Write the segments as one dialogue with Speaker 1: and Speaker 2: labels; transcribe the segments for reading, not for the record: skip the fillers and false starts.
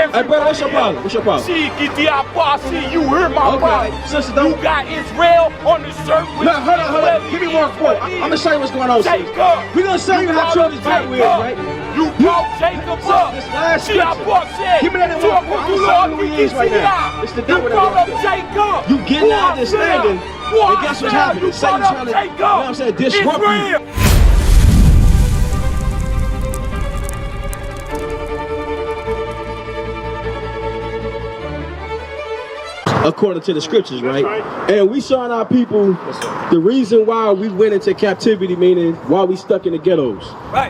Speaker 1: Hey, brother, what's your problem? What's your problem?
Speaker 2: See, you heard my problem.
Speaker 1: Sister, don't.
Speaker 2: You got Israel on the surface.
Speaker 1: No, hold on. Give me one quote. I'm gonna show you what's going on.
Speaker 2: Jacob.
Speaker 1: We're gonna show you how true this Bible is, right?
Speaker 2: You brought Jacob up.
Speaker 1: This last
Speaker 2: See, I brought said.
Speaker 1: Give me that one quote. I'm gonna show you who he is right now. It's the
Speaker 2: You
Speaker 1: devil
Speaker 2: brought
Speaker 1: that
Speaker 2: up Jacob.
Speaker 1: You getting the understanding, and guess what's happening? Satan trying to, you know what I'm saying, disrupt you. According to the scriptures, right? And we showing our people the reason why we went into captivity, meaning why we stuck in the ghettos,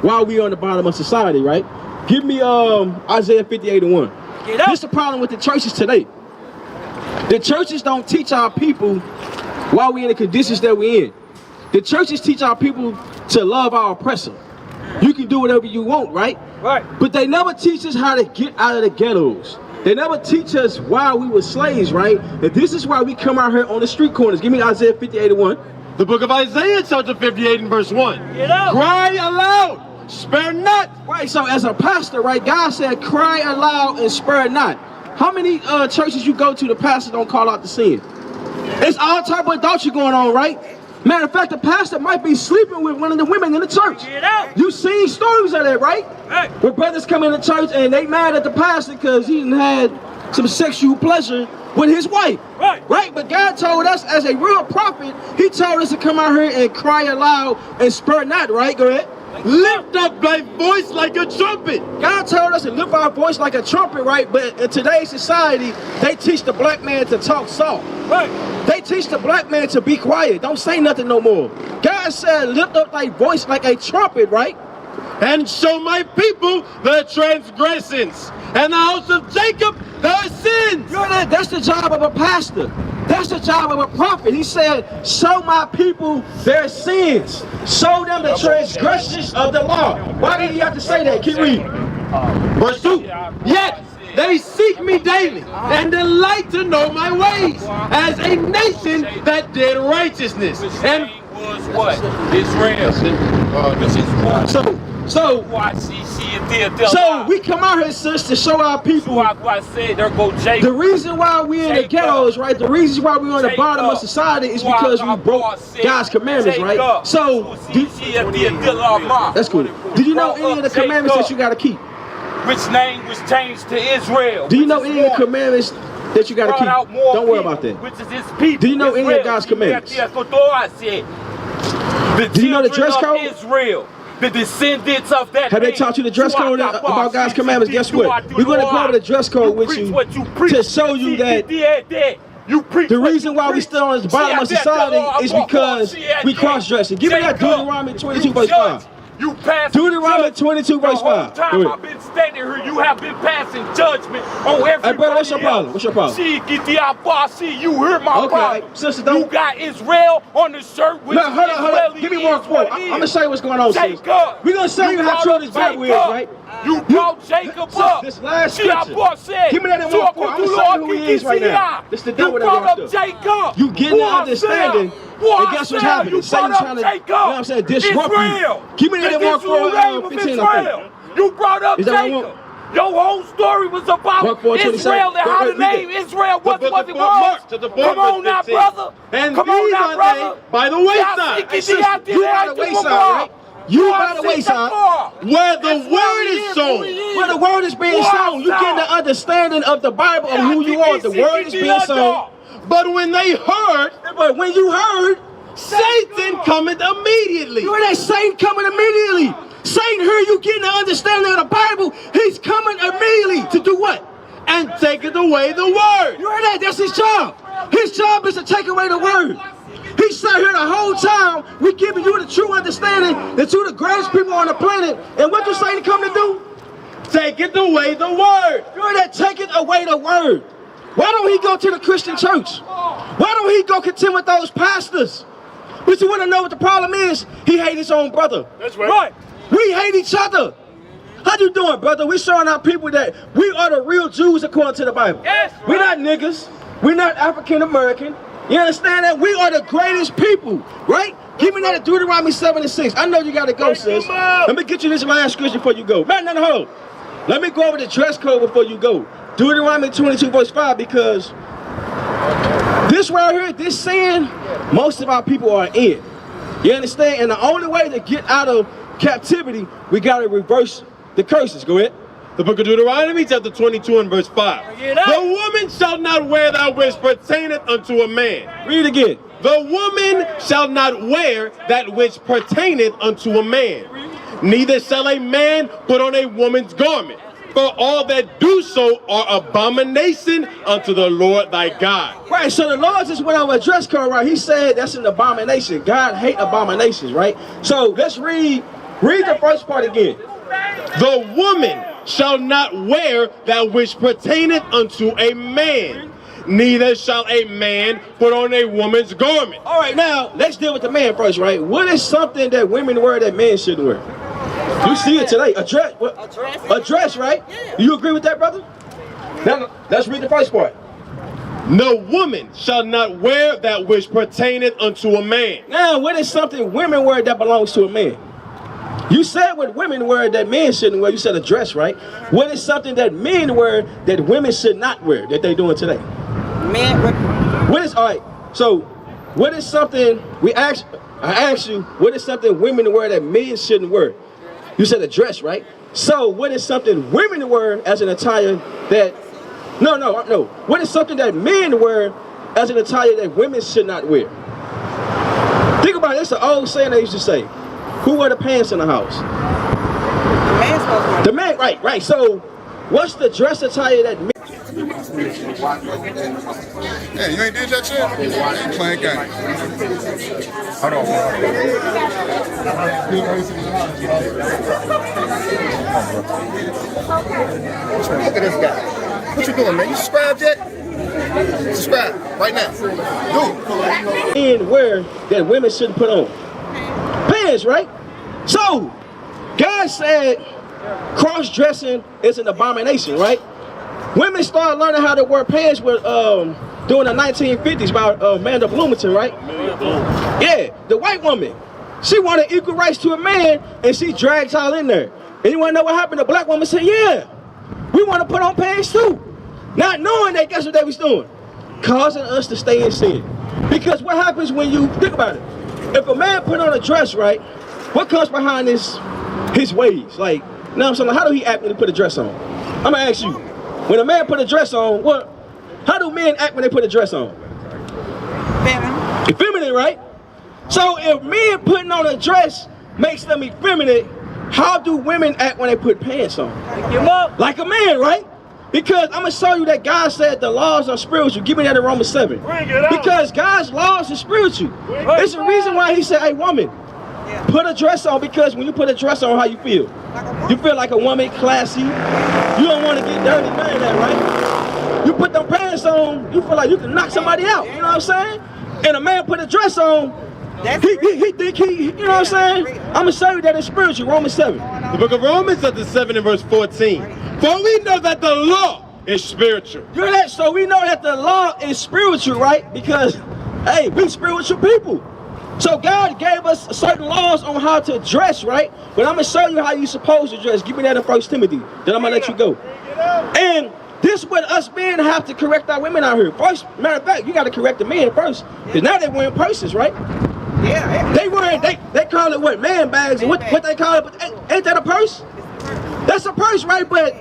Speaker 1: why we on the bottom of society, right? Give me Isaiah 58:1. This is the problem with the churches today. The churches don't teach our people why we in the conditions that we in. The churches teach our people to love our oppressor. You can do whatever you want, right? Right. But they never teach us how to get out of the ghettos. They never teach us why we were slaves, right? And this is why we come out here on the street corners. Give me Isaiah 58:1.
Speaker 3: The book of Isaiah, chapter 58 and verse 1. Cry aloud, spare not.
Speaker 1: Right, so as a pastor, right, God said, cry aloud and spare not. How many churches you go to, the pastor don't call out the sin? It's all type of adultery going on, right? Matter of fact, the pastor might be sleeping with one of the women in the church. You seen stories of that, right? Where brothers come into church and they mad at the pastor because he done had some sexual pleasure with his wife. Right? But God told us as a real prophet, he told us to come out here and cry aloud and spare not, right? Go ahead.
Speaker 3: Lift up thy voice like a trumpet.
Speaker 1: God told us to lift our voice like a trumpet, right? But in today's society, they teach the black man to talk soft. Right. They teach the black man to be quiet. Don't say nothing no more. God said, lift up thy voice like a trumpet, right?
Speaker 3: And show my people their transgressions, and the house of Jacob their sins.
Speaker 1: That's the job of a pastor. That's the job of a prophet. He said, show my people their sins. Show them the transgressions of the law. Why did he have to say that? Keep reading.
Speaker 3: Verse 2. Yet they seek me daily and delight to know my ways, as a nation that did righteousness. And
Speaker 2: was what? Israel.
Speaker 1: So we come out here, sis, to show our people the reason why we in the ghettos, right? The reason why we're on the bottom of society is because we broke God's commandments, right? So, that's cool. Do you know any of the commandments that you got to keep?
Speaker 2: Which name was changed to Israel?
Speaker 1: Do you know any of the commandments that you got to keep? Don't worry about that.
Speaker 2: Which is his people.
Speaker 1: Do you know any of God's commandments? Do you know the dress code?
Speaker 2: Israel. The descendants of that.
Speaker 1: Have they taught you the dress code about God's commandments? Guess what? We're going to go over the dress code with you to show you that the reason why we still on the bottom of society is because we cross-dressing. Give me that Deuteronomy 22 verse 5.
Speaker 2: You passed
Speaker 1: Deuteronomy 22 verse 5.
Speaker 2: The whole time I've been standing here, you have been passing judgment on everybody.
Speaker 1: Hey, brother, what's your problem? What's your problem?
Speaker 2: See, you heard my problem.
Speaker 1: Sister, don't.
Speaker 2: You got Israel on the shirt with
Speaker 1: no, hold on. Give me one quote. I'm going to show you what's going on, sis. We're going to show you how true this Bible is, right?
Speaker 2: You brought Jacob up.
Speaker 1: This last scripture. Give me that in one quote. I'm going to show you who he is right now. This the devil that
Speaker 2: brought up Jacob.
Speaker 1: You getting the understanding. And guess what's happening? Satan trying to, you know what I'm saying, disrupt you. Give me that in one quote. 15
Speaker 2: You brought up Jacob. Your whole story was about Israel and how the name Israel was what it was. Come on now, brother.
Speaker 3: And come on now, brother. By the wayside.
Speaker 1: You by the wayside, right? You by the wayside.
Speaker 3: Where the word is sown.
Speaker 1: Where the word is being sown. You get the understanding of the Bible of who you are. The word is being sown.
Speaker 3: But when you heard, Satan cometh immediately.
Speaker 1: You hear that? Satan coming immediately. Satan heard you getting the understanding of the Bible. He's coming immediately to do what?
Speaker 3: And taketh away the word.
Speaker 1: You heard that? That's his job. His job is to take away the word. He sat here the whole time. We giving you the true understanding that you're the greatest people on the planet. And what does Satan come to do?
Speaker 3: Taketh away the word.
Speaker 1: You heard that? Taketh away the word. Why don't he go to the Christian church? Why don't he go contend with those pastors? But you want to know what the problem is? He hates his own brother.
Speaker 3: That's right.
Speaker 1: We hate each other. How you doing, brother? We're showing our people that we are the real Jews according to the Bible.
Speaker 2: Yes,
Speaker 1: we're not niggas. We're not African American. You understand that? We are the greatest people, right? Give me that at Deuteronomy 7:6. I know you got to go, sis. Let me get you this last scripture before you go. Man, no, hold on. Let me go over the dress code before you go. Deuteronomy 22:5, because this right here, this sin, most of our people are in. You understand? And the only way to get out of captivity, we got to reverse the curses. Go ahead.
Speaker 3: The book of Deuteronomy, chapter 22 and verse 5. The woman shall not wear that which pertaineth unto a man.
Speaker 1: Read it again.
Speaker 3: The woman shall not wear that which pertaineth unto a man. Neither shall a man put on a woman's garment. For all that do so are abomination unto the Lord thy God.
Speaker 1: Right, so the Lord just went over a dress code, right? He said that's an abomination. God hate abominations, right? So let's read the first part again.
Speaker 3: The woman shall not wear that which pertaineth unto a man. Neither shall a man put on a woman's garment.
Speaker 1: All right, now let's deal with the man first, right? What is something that women wear that men shouldn't wear? You see it today, a dress. A dress, right? Yeah. You agree with that, brother? Now, let's read the first part.
Speaker 3: No woman shall not wear that which pertaineth unto a man.
Speaker 1: Now, what is something women wear that belongs to a man? You said what women wear that men shouldn't wear. You said a dress, right? What is something that men wear that women should not wear that they're doing today?
Speaker 4: Men.
Speaker 1: What is, all right, so what is something, I asked you, what is something women wear that men shouldn't wear? You said a dress, right? So what is something women wear as an attire that, no. What is something that men wear as an attire that women should not wear? Think about it, it's an old saying they used to say. Who wear the pants in the house?
Speaker 4: The man's supposed to wear.
Speaker 1: The man, right. So what's the dress attire that men?
Speaker 5: Hey, you ain't did that shit? You ain't playing games. Hold on. Look at this guy. What you doing, man? You subscribed yet? Subscribe right now. Do it.
Speaker 1: Men wear that women shouldn't put on. Pants, right? So, God said cross-dressing is an abomination, right? Women started learning how to wear pants with, during the 1950s by Amanda Bloomington, right? Yeah, the white woman. She wanted equal rights to a man, and she dragged y'all in there. And you want to know what happened? The black woman said, yeah, we want to put on pants too. Not knowing that, guess what they was doing? Causing us to stay in sin. Because what happens when you, think about it. If a man put on a dress, right, what comes behind his ways? Like, you know what I'm saying? How do he act when he put a dress on? I'm going to ask you. When a man put a dress on, how do men act when they put a dress on?
Speaker 4: Feminine.
Speaker 1: Effeminate, right? So if men putting on a dress makes them effeminate, how do women act when they put pants on? Like a man, right? Because I'm going to show you that God said the laws are spiritual. Give me that in Romans 7. Because God's laws are spiritual. It's the reason why he said, hey, woman, put a dress on, because when you put a dress on, how you feel? You feel like a woman, classy. You don't want to get dirty, none of that, right? You put them pants on, you feel like you can knock somebody out, you know what I'm saying? And a man put a dress on, he think you know what I'm saying? I'm going to show you that it's spiritual, Romans 7.
Speaker 3: The book of Romans, chapter 7 and verse 14. For we know that the law is spiritual.
Speaker 1: You hear that? So we know that the law is spiritual, right? Because, hey, we spiritual people. So God gave us certain laws on how to dress, right? But I'm going to show you how you're supposed to dress. Give me that in 1 Timothy. Then I'm going to let you go. And this is what us men have to correct our women out here. First, matter of fact, you got to correct the men first. Because now they're wearing purses, right?
Speaker 4: Yeah.
Speaker 1: They call it what? Man bags. What they call it? But ain't that a purse? That's a purse, right? But,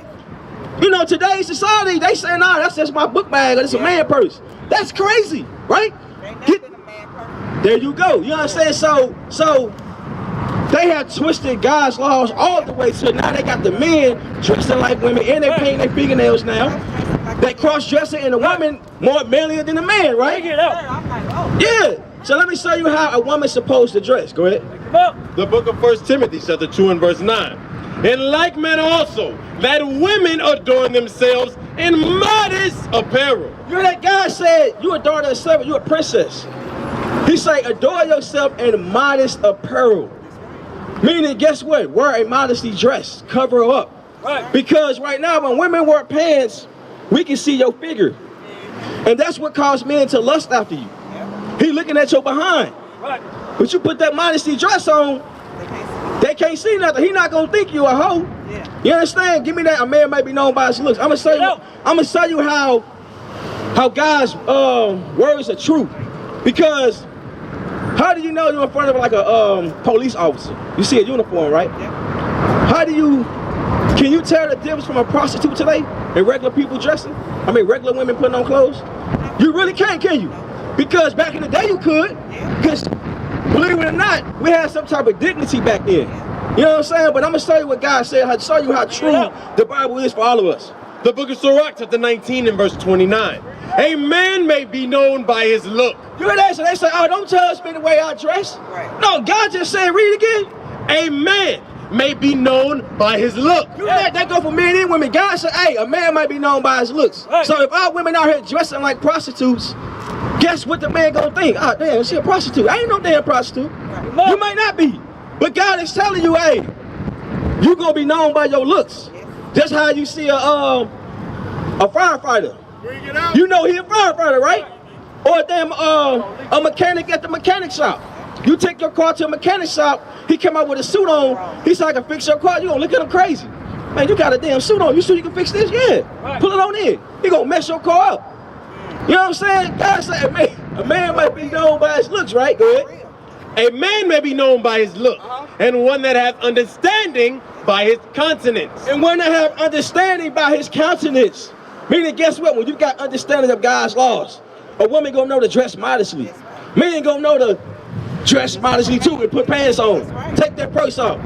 Speaker 1: you know, today's society, they say, nah, that's just my book bag. Or it's a man purse. That's crazy, right? There you go. You know what I'm saying? So they have twisted God's laws all the way to now they got the men dressing like women, and they paint their fingernails now. They cross-dressing, and the woman more manlier than the man, right? Yeah. So let me show you how a woman's supposed to dress. Go ahead.
Speaker 3: The book of 1 Timothy, chapter 2 and verse 9. In like manner also, that women adorn themselves in modest apparel.
Speaker 1: You know that God said, you a daughter of servant, you a princess. He said, adore yourself in modest apparel. Meaning, guess what? Wear a modesty dress. Cover her up. Right. Because right now, when women wear pants, we can see your figure. And that's what caused men to lust after you. He looking at your behind. Right. But you put that modesty dress on, they can't see nothing. He not gonna think you a hoe.
Speaker 4: Yeah.
Speaker 1: You understand? Give me that. A man might be known by his looks. I'm gonna show you how God's words are true. Because how do you know you're in front of like a police officer? You see a uniform, right? Yeah. Can you tell the difference from a prostitute today and regular people dressing? I mean, regular women putting on clothes? You really can't, can you? Because back in the day you could. Because believe it or not, we had some type of dignity back then. You know what I'm saying? But I'm going to show you what God said. I'll show you how true the Bible is for all of us.
Speaker 3: The book of Sirach, chapter 19 and verse 29. A man may be known by his look.
Speaker 1: You hear that? So they say, oh, don't judge me the way I dress.
Speaker 4: Right.
Speaker 1: No, God just said, read it again.
Speaker 3: A man may be known by his look.
Speaker 1: You know that? That go for men and women. God said, hey, a man might be known by his looks.
Speaker 2: Right.
Speaker 1: So if our women out here dressing like prostitutes, guess what the man gonna think? Oh, damn, she a prostitute. I ain't no damn prostitute. Right. You may not be. But God is telling you, hey, you gonna be known by your looks. Just how you see a firefighter. You know he a firefighter, right? Or a damn a mechanic at the mechanic shop. You take your car to a mechanic shop, he come out with a suit on, he said I can fix your car, you gonna look at him crazy. Man, you got a damn suit on, you sure you can fix this? Yeah. Right. Pull it on in. He gonna mess your car up. You know what I'm saying? God said, a man might be known by his looks, right? Go ahead.
Speaker 3: A man may be known by his look, and one that hath understanding by his countenance.
Speaker 1: And one that have understanding by his countenance. Meaning, guess what? When you got understanding of God's laws, a woman gonna know to dress modestly. Men gonna know to dress modestly too and put pants on. Take that purse off.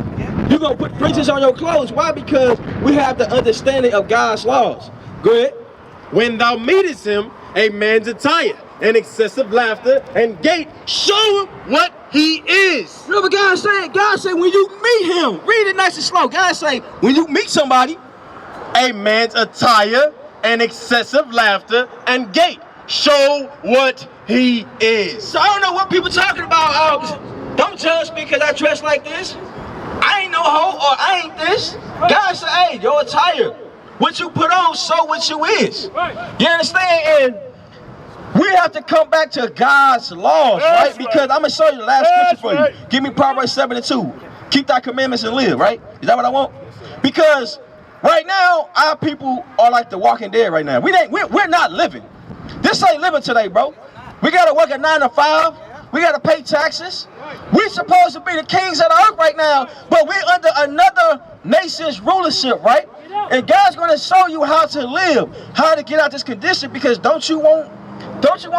Speaker 1: You gonna put fringes on your clothes. Why? Because we have the understanding of God's laws. Go ahead.
Speaker 3: When thou meetest him, a man's attire, and excessive laughter, and gait, show him what he is.
Speaker 1: You know what God said? God said when you meet him, read it nice and slow. God say when you meet somebody,
Speaker 3: a man's attire, and excessive laughter, and gait, show what he is.
Speaker 1: So I don't know what people talking about. Don't judge me because I dress like this. I ain't no hoe or I ain't this. God said, hey, your attire, what you put on, show what you is. You understand? And we have to come back to God's laws, right? Because I'm going to show you the last scripture for you. Give me Proverbs 7:2. Keep thy commandments and live, right? Is that what I want? Because right now, our people are like the walking dead right now. We're not living. This ain't living today, bro. We got to work a 9 to 5. We got to pay taxes. We're supposed to be the kings of the earth right now, but we're under another nation's rulership, right? And God's going to show you how to live, how to get out this condition, because don't you want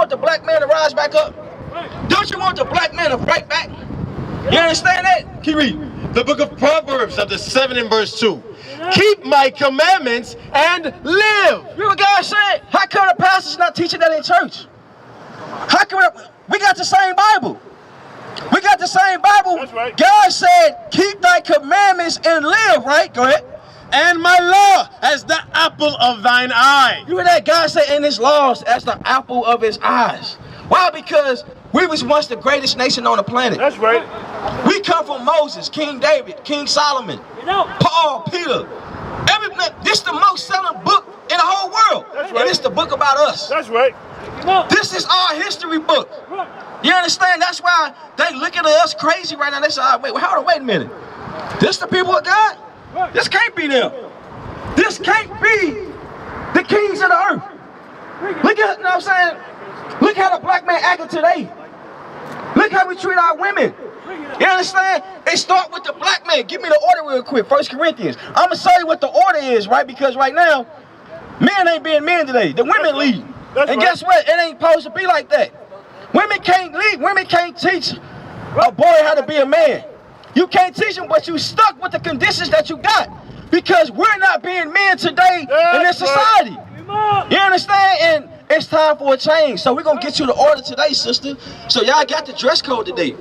Speaker 1: the black man to rise back up? Don't you want the black man to fight back? You understand that? Keep reading.
Speaker 3: The book of Proverbs, chapter 7 and verse 2. Keep my commandments and live.
Speaker 1: You know what God said? How come the pastor's not teaching that in church? How come we got the same Bible? We got the same Bible.
Speaker 2: That's right.
Speaker 1: God said, keep thy commandments and live, right? Go ahead.
Speaker 3: And my law as the apple of thine eye.
Speaker 1: You hear that? God said in his laws as the apple of his eyes. Why? Because we was once the greatest nation on the planet.
Speaker 2: That's right.
Speaker 1: We come from Moses, King David, King Solomon, Paul, Peter. This is the most selling book in the whole world.
Speaker 2: That's right.
Speaker 1: And it's the book about us.
Speaker 2: That's right.
Speaker 1: This is our history book. You understand? That's why they looking at us crazy right now. They say, oh, wait a minute. This the people of God? This can't be them. This can't be the kings of the earth. Look at, you know what I'm saying? Look how the black man acting today. Look how we treat our women. You understand? They start with the black man. Give me the order real quick. 1 Corinthians. I'm going to show you what the order is, right? Because right now, men ain't being men today. The women lead. And guess what? It ain't supposed to be like that. Women can't lead. Women can't teach a boy how to be a man. You can't teach him, but you stuck with the conditions that you got. Because we're not being men today in this society. You understand? And it's time for a change. So we're going to get you the order today, sister. So y'all got the dress code today.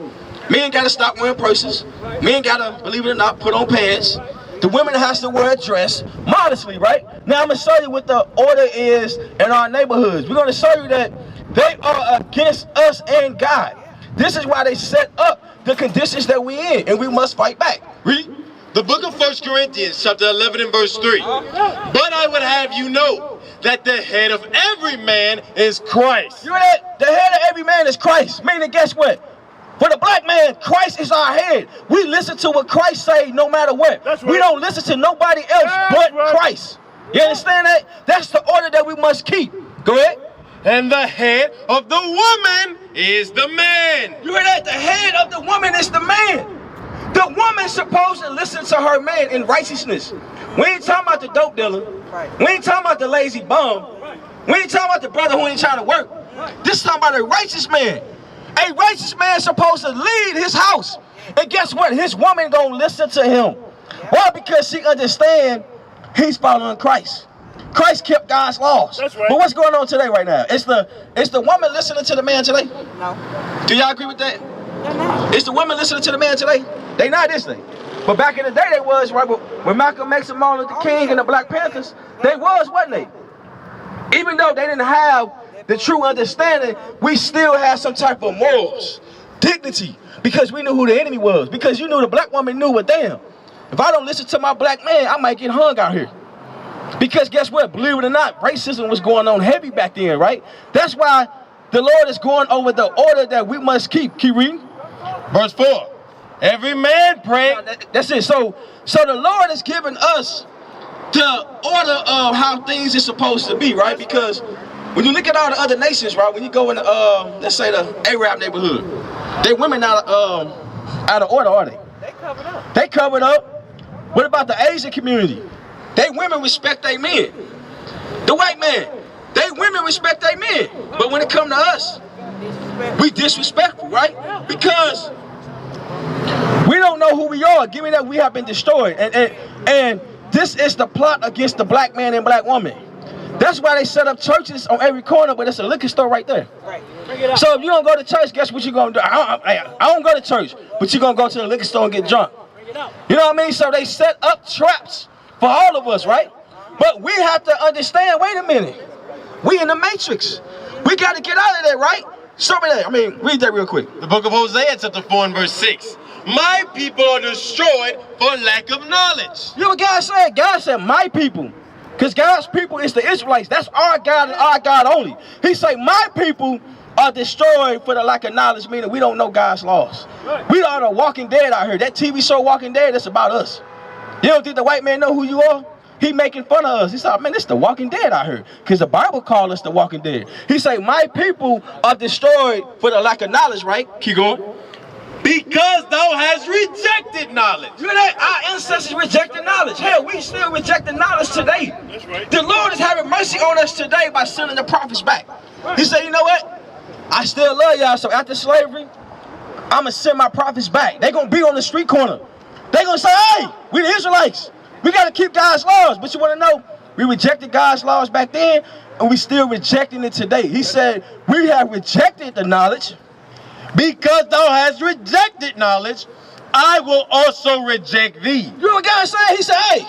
Speaker 1: Men got to stop wearing purses. Men got to, believe it or not, put on pants. The women has to wear a dress modestly, right? Now I'm going to show you what the order is in our neighborhoods. We're going to show you that they are against us and God. This is why they set up the conditions that we in, and we must fight back. Read.
Speaker 3: The book of 1 Corinthians, chapter 11 and verse 3. But I would have you know that the head of every man is Christ.
Speaker 1: You hear that? The head of every man is Christ. Meaning, guess what? For the black man, Christ is our head. We listen to what Christ say no matter what.
Speaker 6: That's right.
Speaker 1: We don't listen to nobody else but Christ. You understand that? That's the order that we must keep. Go ahead.
Speaker 3: And the head of the woman is the man.
Speaker 1: You hear that? The head of the woman is the man. The woman's supposed to listen to her man in righteousness. We ain't talking about the dope dealer. We ain't talking about the lazy bum. We ain't talking about the brother who ain't trying to work. This is talking about a righteous man. A righteous man is supposed to lead his house. And guess what? His woman gonna listen to him. Why? Because she understands he's following Christ. Christ kept God's laws.
Speaker 6: That's right.
Speaker 1: But what's going on today right now? Is the woman listening to the man today?
Speaker 4: No.
Speaker 1: Do y'all agree with that?
Speaker 4: They're not.
Speaker 1: Is the women listening to the man today? They not, is they? But back in the day they was, right? When Malcolm X and Martin Luther King and the Black Panthers, they was, wasn't they? Even though they didn't have the true understanding, we still had some type of morals, dignity, because we knew who the enemy was. Because you knew the black woman knew, well, damn, if I don't listen to my black man, I might get hung out here. Because guess what? Believe it or not, racism was going on heavy back then, right? That's why the Lord is going over the order that we must keep. Keep reading.
Speaker 3: Verse 4. Every man pray.
Speaker 1: That's it. So the Lord is giving us the order of how things are supposed to be, right? Because when you look at all the other nations, right? When you go in the, let's say the Arab neighborhood, their women out of order, are they?
Speaker 4: They covered up.
Speaker 1: They covered up. What about the Asian community? They women respect their men. The white man, they women respect their men. But when it come to us, we disrespectful, right? Because we don't know who we are. Given that we have been destroyed. And this is the plot against the black man and black woman. That's why they set up churches on every corner, but it's a liquor store right there.
Speaker 4: Right.
Speaker 1: So if you don't go to church, guess what you're going to do? I don't go to church, but you're going to go to the liquor store and get drunk. You know what I mean? So they set up traps for all of us, right? But we have to understand, wait a minute. We in the matrix. We got to get out of there, right? Show me that. Read that real quick.
Speaker 3: The book of Hosea, chapter 4 and verse 6. My people are destroyed for lack of knowledge.
Speaker 1: You know what God said? God said, my people. Because God's people is the Israelites. That's our God and our God only. He said, my people are destroyed for the lack of knowledge, meaning we don't know God's laws. We are the Walking Dead out here. That TV show Walking Dead, that's about us. You don't think the white man know who you are? He making fun of us. He said, man, this is the Walking Dead out here. Because the Bible called us the Walking Dead. He said, my people are destroyed for the lack of knowledge, right? Keep going.
Speaker 3: Because thou hast rejected knowledge.
Speaker 1: You know that? Our ancestors rejected knowledge. Hell, we still rejecting knowledge today.
Speaker 6: That's right.
Speaker 1: The Lord is having mercy on us today by sending the prophets back. He said, you know what? I still love y'all, so after slavery, I'm going to send my prophets back. They're going to be on the street corner. They're going to say, hey, we the Israelites. We got to keep God's laws. But you want to know, we rejected God's laws back then, and we still rejecting it today. He said, we have rejected the knowledge.
Speaker 3: Because thou hast rejected knowledge, I will also reject thee.
Speaker 1: You know what God said? He said, hey,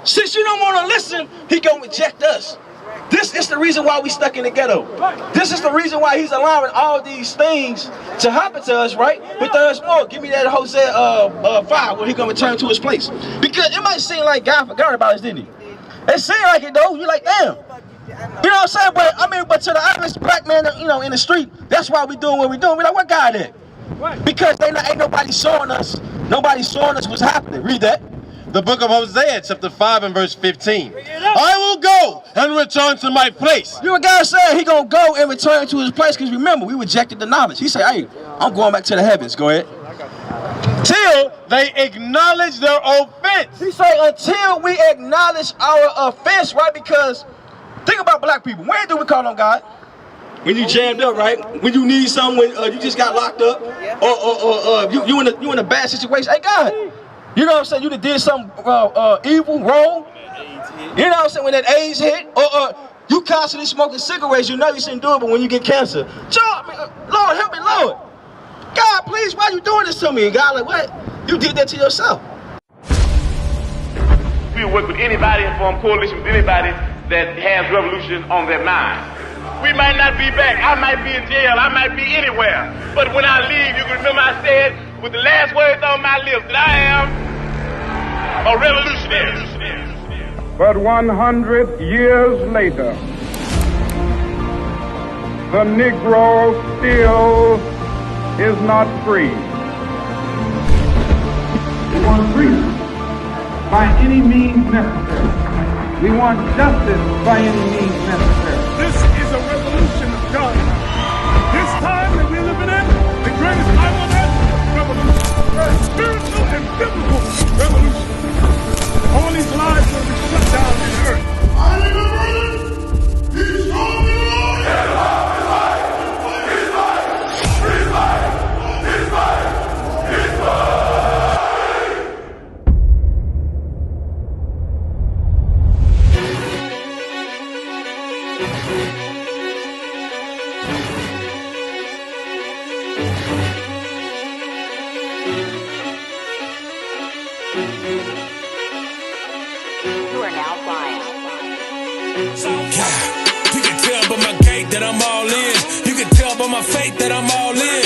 Speaker 1: since you don't want to listen, he going to reject us. This is the reason why we stuck in the ghetto. This is the reason why he's allowing all these things to happen to us, right? But there's more. Give me that Hosea 5 where he going to return to his place. Because it might seem like God forgot about us, didn't he? It seemed like it, though. You're like, damn. You know what I'm saying? But to the average black man, in the street, that's why we doing what we doing. We're like, what God at? Because ain't nobody showing us. Nobody showing us what's happening. Read that.
Speaker 3: The book of Hosea, chapter 5 and verse 15. I will go and return to my place.
Speaker 1: You know what God said? He gonna go and return to his place. Because remember, we rejected the knowledge. He said, hey, I'm going back to the heavens. Go ahead.
Speaker 3: Till they acknowledge their offense.
Speaker 1: He said, until we acknowledge our offense, right? Because think about black people. When do we call on God? When you jammed up, right? When you need something, when you just got locked up, or you in a bad situation. Hey, God, you know what I'm saying? You did something evil, wrong. You know what I'm saying? When that AIDS hit, or you constantly smoking cigarettes, you know you shouldn't do it, but when you get cancer, Lord, help me, Lord. God, please, why are you doing this to me? And God, like, what? You did that to yourself.
Speaker 7: We work with anybody and form coalition with anybody that has revolution on their mind. We might not be back. I might be in jail. I might be anywhere. But when I leave, you can remember I said with the last words on my lips that I am a revolutionary.
Speaker 8: But 100 years later, the Negro still is not free. We want freedom by any means necessary. We want justice by any means necessary.
Speaker 6: This is a revolution of God. This time that we're living in, the greatest Bible revolution, spiritual and biblical revolution. All these lives will be shut down in the earth. I am a brother. He's strong in the Lord. He's life. He's life. He's life. He's life. He's life.
Speaker 9: You can tell by my gait that I'm all in. You can tell by my faith that I'm all in.